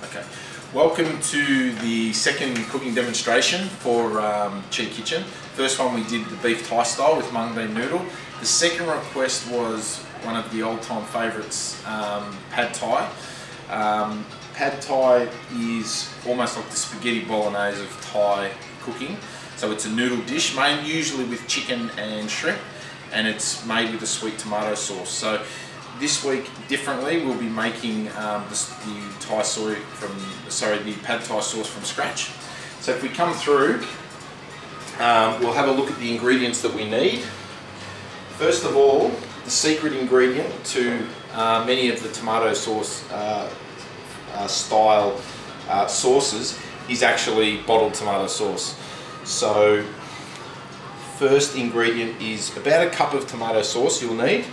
Okay, welcome to the second cooking demonstration for Chi Kitchen. First one we did the beef Thai style with mung bean noodle. The second request was one of the old time favourites, pad Thai. Pad Thai is almost like the spaghetti bolognese of Thai cooking. So it's a noodle dish made usually with chicken and shrimp, and it's made with a sweet tomato sauce. So this week, differently, we'll be making the pad Thai sauce from scratch. So if we come through, we'll have a look at the ingredients that we need. First of all, the secret ingredient to many of the tomato sauce style sauces is actually bottled tomato sauce. So first ingredient is about a cup of tomato sauce you'll need.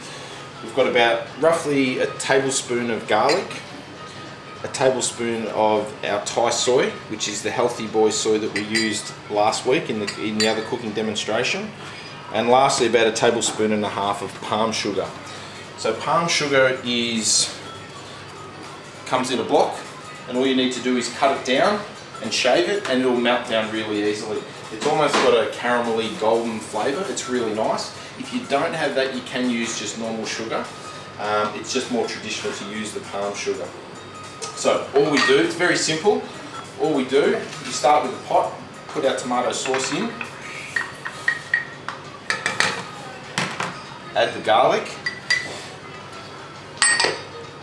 We've got about roughly a tablespoon of garlic, a tablespoon of our Thai soy, which is the healthy boy soy that we used last week in the other cooking demonstration, and lastly about a tablespoon and a half of palm sugar. So palm sugar comes in a block, and all you need to do is cut it down and shave it, and it'll melt down really easily. It's almost got a caramelly golden flavour. It's really nice. If you don't have that, you can use just normal sugar. It's just more traditional to use the palm sugar. So all we do, it's very simple. All we do, you start with a pot, put our tomato sauce in, add the garlic,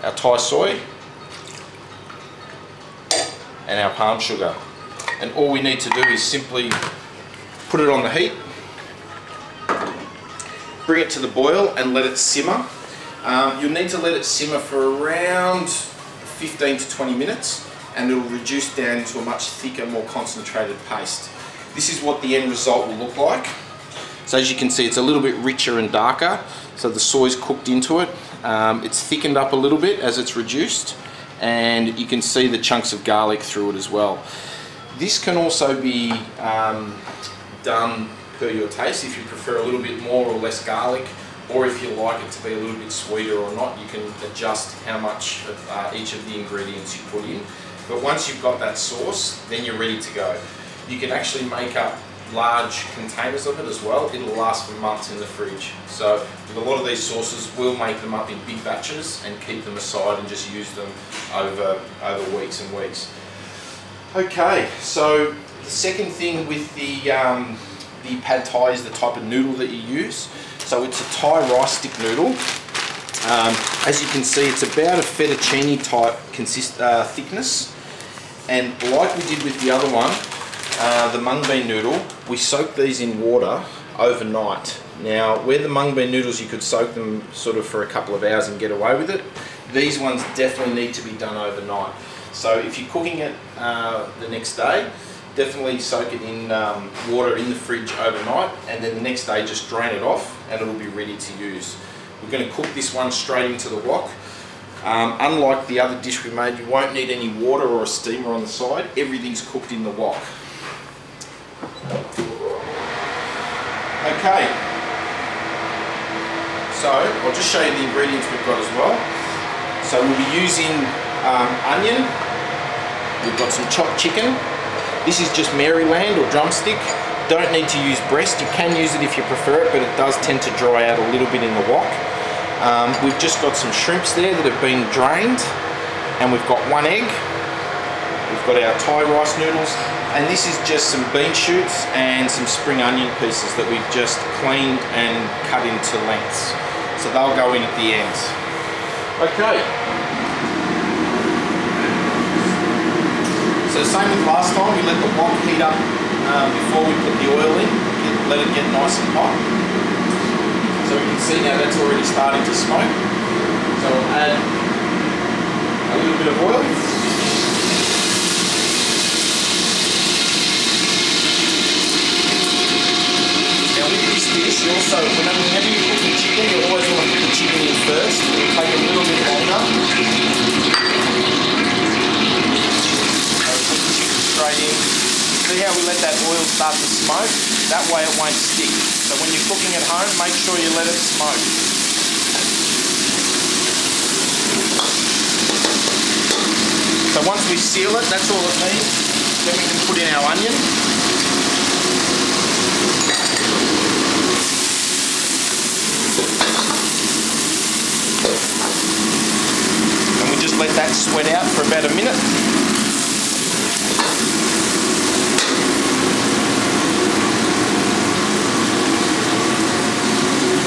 our Thai soy, and our palm sugar. And all we need to do is simply put it on the heat, bring it to the boil and let it simmer. You'll need to let it simmer for around 15 to 20 minutes, and it'll reduce down to a much thicker, more concentrated paste. This is what the end result will look like. So as you can see, it's a little bit richer and darker, so the soy's cooked into it. It's thickened up a little bit as it's reduced, and you can see the chunks of garlic through it as well. This can also be done per your taste. If you prefer a little bit more or less garlic, or if you like it to be a little bit sweeter or not, you can adjust how much of each of the ingredients you put in. But once you've got that sauce, then you're ready to go. You can actually make up large containers of it as well. It'll last for months in the fridge. So with a lot of these sauces, we'll make them up in big batches and keep them aside and just use them over weeks and weeks. Okay, so the second thing with the pad Thai is the type of noodle that you use. So it's a Thai rice stick noodle. As you can see, it's about a fettuccine type thickness. And like we did with the other one, the mung bean noodle, we soak these in water overnight. Now, where the mung bean noodles you could soak them sort of for a couple of hours and get away with it, these ones definitely need to be done overnight. So if you're cooking it the next day, definitely soak it in water in the fridge overnight, and then the next day just drain it off and it'll be ready to use. We're going to cook this one straight into the wok. Unlike the other dish we made, you won't need any water or a steamer on the side. Everything's cooked in the wok. Okay, so I'll just show you the ingredients we've got as well. So we'll be using onion, we've got some chopped chicken. This is just Maryland or drumstick. Don't need to use breast. You can use it if you prefer it, but it does tend to dry out a little bit in the wok. We've just got some shrimps there that have been drained, and we've got one egg. We've got our Thai rice noodles, and this is just some bean shoots and some spring onion pieces that we've just cleaned and cut into lengths. So they'll go in at the end. Okay. So same with last time, we let the wok heat up before we put the oil in, let it get nice and hot. So we can see now that's already starting to smoke. So we'll add a little bit of oil. Now with this dish, you also, whenever you cook the chicken, you always want to put the chicken in first. It'll take a little bit longer. Straight in. See how we let that oil start to smoke? That way it won't stick. So when you're cooking at home, make sure you let it smoke. So once we seal it, that's all it needs. Then we can put in our onion. And we just let that sweat out for about a minute.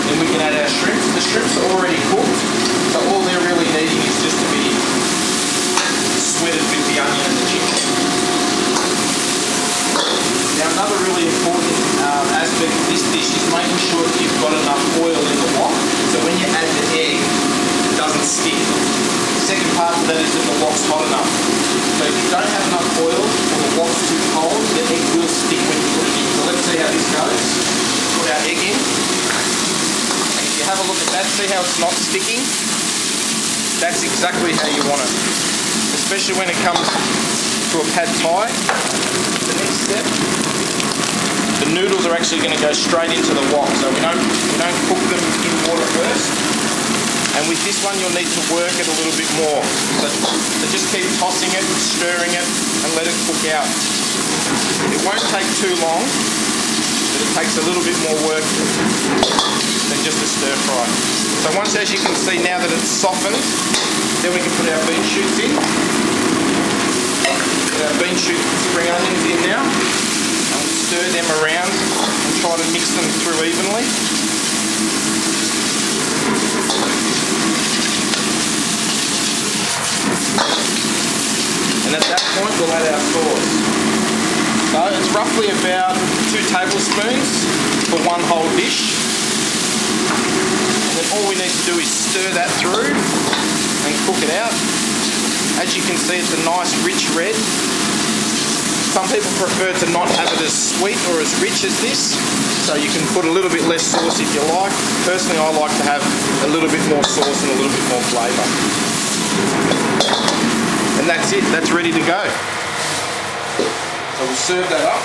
Then we can add our shrimps. The shrimps are already cooked, so all they're really needing is just to be sweated with the onion and the chicken. Now another really important aspect of this dish is making sure that you've got enough oil in the wok, so when you add the egg, it doesn't stick. The second part of that is that the wok's hot enough. So if you don't have enough oil or the wok's too cold, the egg will stick when you put it in. So let's see how this goes. Put our egg in. And if you have a look at that, see how it's not sticking? That's exactly how you want it. Especially when it comes to a pad thai. The next step, the noodles are actually going to go straight into the wok, so we don't cook them in water first. And with this one you'll need to work it a little bit more. So just keep tossing it, stirring it, and let it cook out. It won't take too long, but it takes a little bit more work than just a stir fry. So once, as you can see now that it's softened, then we can put our bean shoots in. Put our bean shoot spring onions in now, and we'll stir them around and try to mix them through evenly. And at that point we'll add our sauce. So it's roughly about 2 tablespoons for one whole dish. And then all we need to do is stir that through and cook it out. As you can see, it's a nice rich red. Some people prefer to not have it as sweet or as rich as this, so you can put a little bit less sauce if you like. Personally, I like to have a little bit more sauce and a little bit more flavour. And that's it, that's ready to go. So we'll serve that up.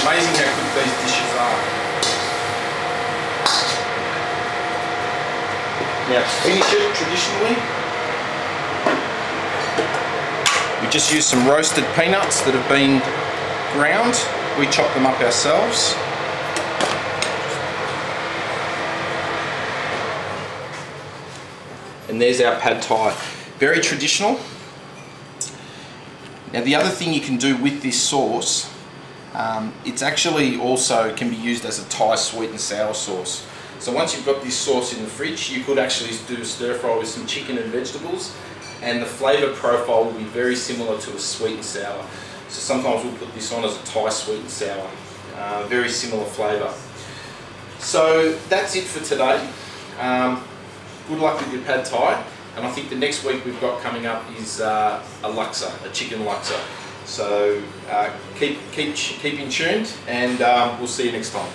Amazing how quick these dishes are. Now to finish it traditionally, we just use some roasted peanuts that have been ground. We chop them up ourselves. And there's our pad thai. Very traditional. Now the other thing you can do with this sauce, it's actually also can be used as a Thai sweet and sour sauce. So once you've got this sauce in the fridge, you could actually do a stir fry with some chicken and vegetables, and the flavour profile will be very similar to a sweet and sour. So sometimes we'll put this on as a Thai sweet and sour. Very similar flavour. So that's it for today. Good luck with your pad thai, and I think the next week we've got coming up is a laksa, a chicken laksa. So keep in tuned, and we'll see you next time.